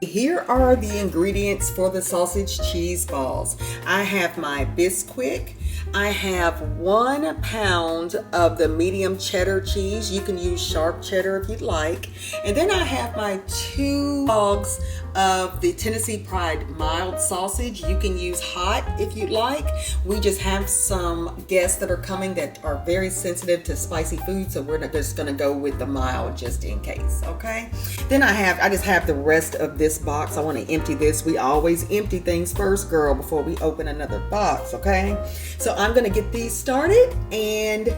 Here are the ingredients for the sausage cheese balls. I have my Bisquick. I have 1 pound of the medium cheddar cheese. You can use sharp cheddar if you'd like. And then I have my 2 logs of the Tennessee Pride mild sausage. You can use hot if you'd like. We just have some guests that are coming that are very sensitive to spicy food, so we're just gonna go with the mild just in case, okay? Then I just have the rest of this box. I want to empty this. We always empty things first, girl, before we open another box, okay? So I'm gonna get these started, and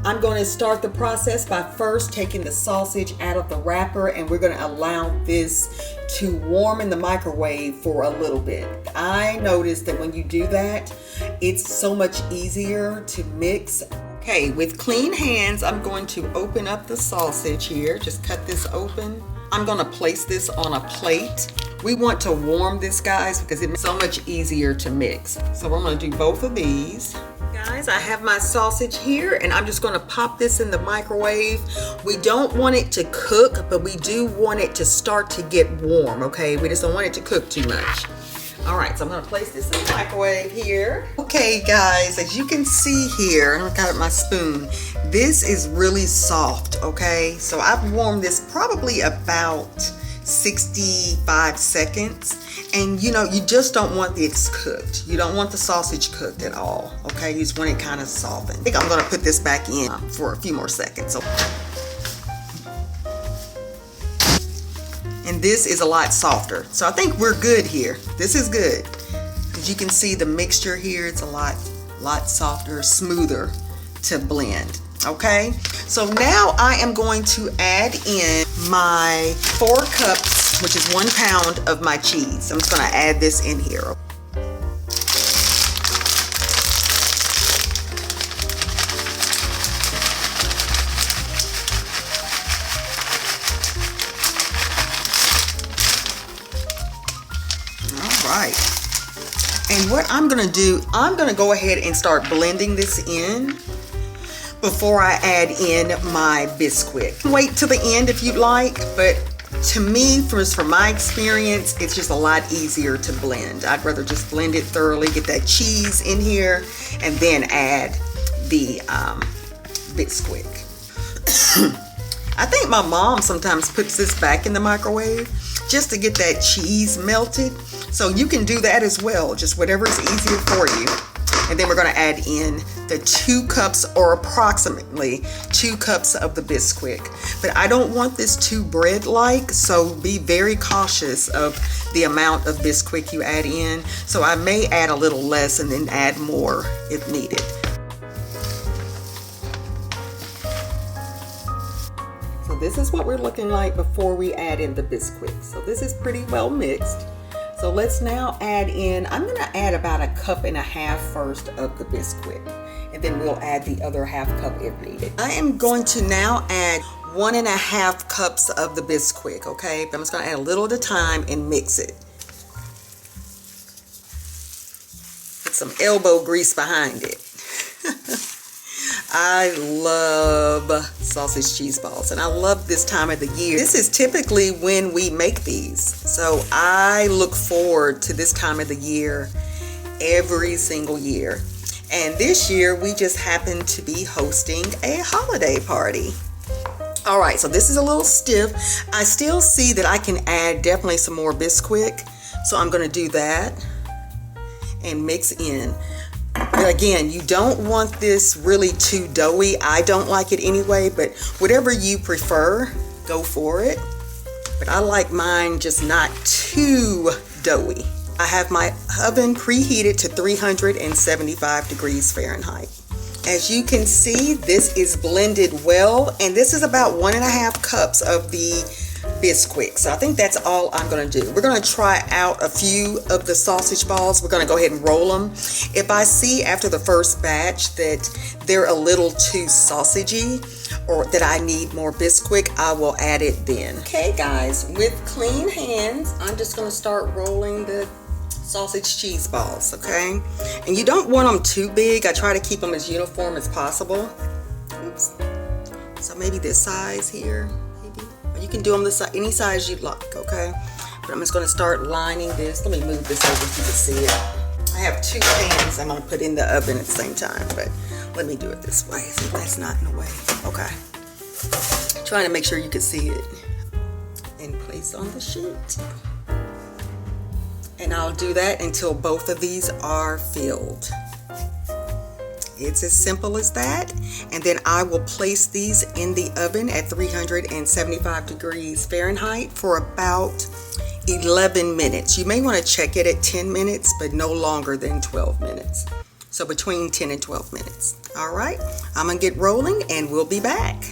I'm going to start the process by first taking the sausage out of the wrapper, and we're going to allow this to warm in the microwave for a little bit. I noticed that when you do that, it's so much easier to mix. Okay, with clean hands, I'm going to open up the sausage here. Just cut this open. I'm going to place this on a plate. We want to warm this, guys, because it's so much easier to mix. So we're going to do both of these. Guys, I have my sausage here, and I'm just going to pop this in the microwave. We don't want it to cook, but we do want it to start to get warm, okay? We just don't want it to cook too much. All right, so I'm going to place this in the microwave here. Okay, guys, as you can see here, I got my spoon. This is really soft, okay? So I've warmed this probably about 65 seconds. And you know, you just don't want this cooked. You don't want the sausage cooked at all, okay? You just want it kind of softened. I think I'm gonna put this back in for a few more seconds. And this is a lot softer. So I think we're good here. This is good. As you can see, the mixture here, it's a lot softer, smoother to blend. Okay, so now I am going to add in my 4 cups, which is 1 pound of my cheese. I'm just going to add this in here. All right. And what I'm going to do, I'm going to go ahead and start blending this in before I add in my Bisquick. Wait till the end if you'd like, but to me, from my experience, it's just a lot easier to blend. I'd rather just blend it thoroughly, get that cheese in here, and then add the Bisquick. I think my mom sometimes puts this back in the microwave just to get that cheese melted. So you can do that as well, just whatever is easier for you. And then we're going to add in the 2 cups or approximately 2 cups of the Bisquick. But I don't want this too bread-like, so be very cautious of the amount of Bisquick you add in. So I may add a little less and then add more if needed. So this is what we're looking like before we add in the Bisquick. So this is pretty well mixed. So let's now add in, I'm going to add about 1.5 cups first of the Bisquick, and then we'll add the other 1/2 cup if needed. I am going to now add 1.5 cups of the Bisquick, okay? But I'm just going to add a little at a time and mix it. Put some elbow grease behind it. I love sausage cheese balls, and I love this time of the year. This is typically when we make these, so I look forward to this time of the year every single year. And this year we just happen to be hosting a holiday party. All right, so this is a little stiff. I still see that I can add definitely some more Bisquick, so I'm going to do that and mix in. But again, you don't want this really too doughy. I don't like it anyway, but whatever you prefer, go for it. But I like mine just not too doughy. I have my oven preheated to 375 degrees Fahrenheit. As you can see, this is blended well, and this is about 1.5 cups of the Bisquick. So I think that's all I'm going to do. We're going to try out a few of the sausage balls. We're going to go ahead and roll them. If I see after the first batch that they're a little too sausagey or that I need more Bisquick, I will add it then. Okay guys, with clean hands, I'm just going to start rolling the sausage cheese balls, okay? And you don't want them too big. I try to keep them as uniform as possible. Oops. So maybe this size here. You can do them any size you'd like, okay? But I'm just going to start lining this. Let me move this over so you can see it. I have 2 pans I'm going to put in the oven at the same time, but let me do it this way so that's not in the way. Okay. Trying to make sure you can see it. And place on the sheet. And I'll do that until both of these are filled. It's as simple as that. And then I will place these in the oven at 375 degrees Fahrenheit for about 11 minutes. You may want to check it at 10 minutes, but no longer than 12 minutes. So between 10 and 12 minutes. All right, I'm gonna get rolling and we'll be back.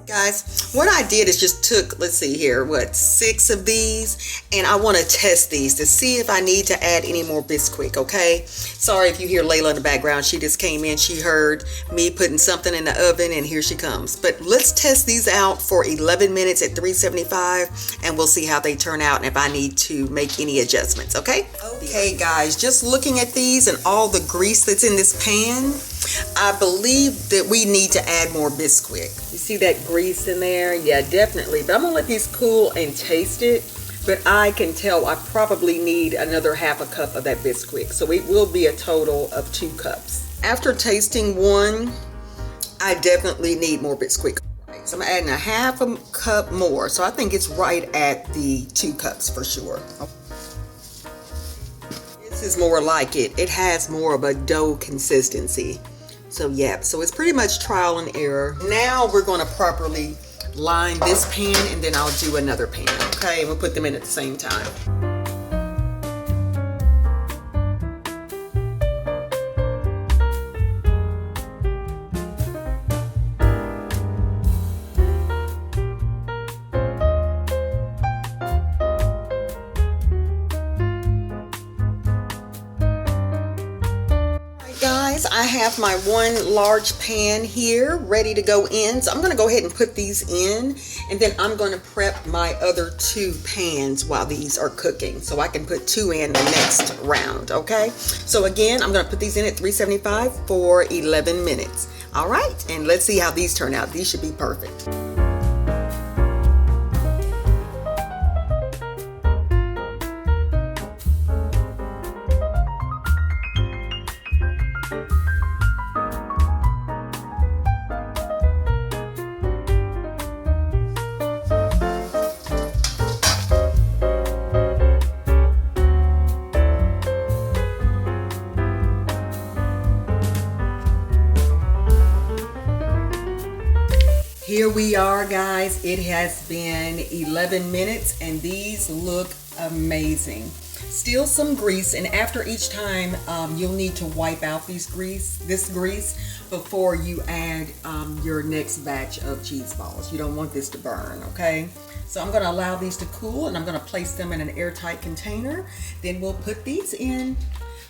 Guys, what I did is just took, let's see here, 6 of these, and I want to test these to see if I need to add any more Bisquick, okay? Sorry if you hear Layla in the background. She just came in. She heard me putting something in the oven, and here she comes. But let's test these out for 11 minutes at 375, and we'll see how they turn out and if I need to make any adjustments, okay? Okay, guys, just looking at these and all the grease that's in this pan, I believe that we need to add more Bisquick. You see that grease in there? Yeah, definitely. But I'm gonna let these cool and taste it. But I can tell I probably need another ½ a cup of that Bisquick. So it will be a total of 2 cups. After tasting one, I definitely need more Bisquick. So I'm adding a ½ a cup more. So I think it's right at the 2 cups for sure. This is more like it. It has more of a dough consistency. So yeah, so it's pretty much trial and error. Now we're going to properly line this pan and then I'll do another pan, okay? And we'll put them in at the same time. Guys, I have my 1 large pan here ready to go in. So I'm going to go ahead and put these in, and then I'm going to prep my other 2 pans while these are cooking so I can put 2 in the next round, okay? So again, I'm going to put these in at 375 for 11 minutes. All right, and let's see how these turn out. These should be perfect. Here we are, guys. It has been 11 minutes and these look amazing. Still some grease, and after each time you'll need to wipe out this grease before you add your next batch of cheese balls. You don't want this to burn, okay? So I'm going to allow these to cool and I'm going to place them in an airtight container. Then we'll put these in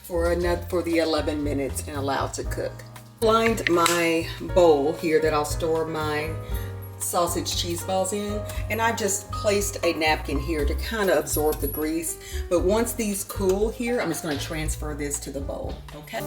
for the 11 minutes and allow it to cook. Lined my bowl here that I'll store my sausage cheese balls in, and I've just placed a napkin here to kind of absorb the grease. But once these cool here, I'm just going to transfer this to the bowl, okay?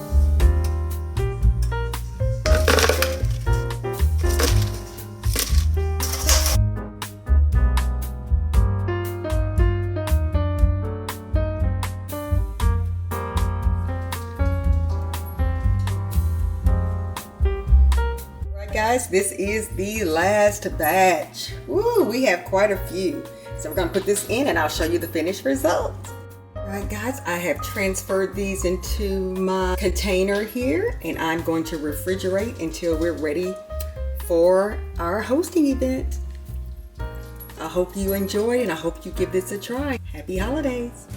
Guys, this is the last batch. Woo, we have quite a few. So we're going to put this in and I'll show you the finished result. All right, guys, I have transferred these into my container here and I'm going to refrigerate until we're ready for our hosting event. I hope you enjoyed and I hope you give this a try. Happy holidays.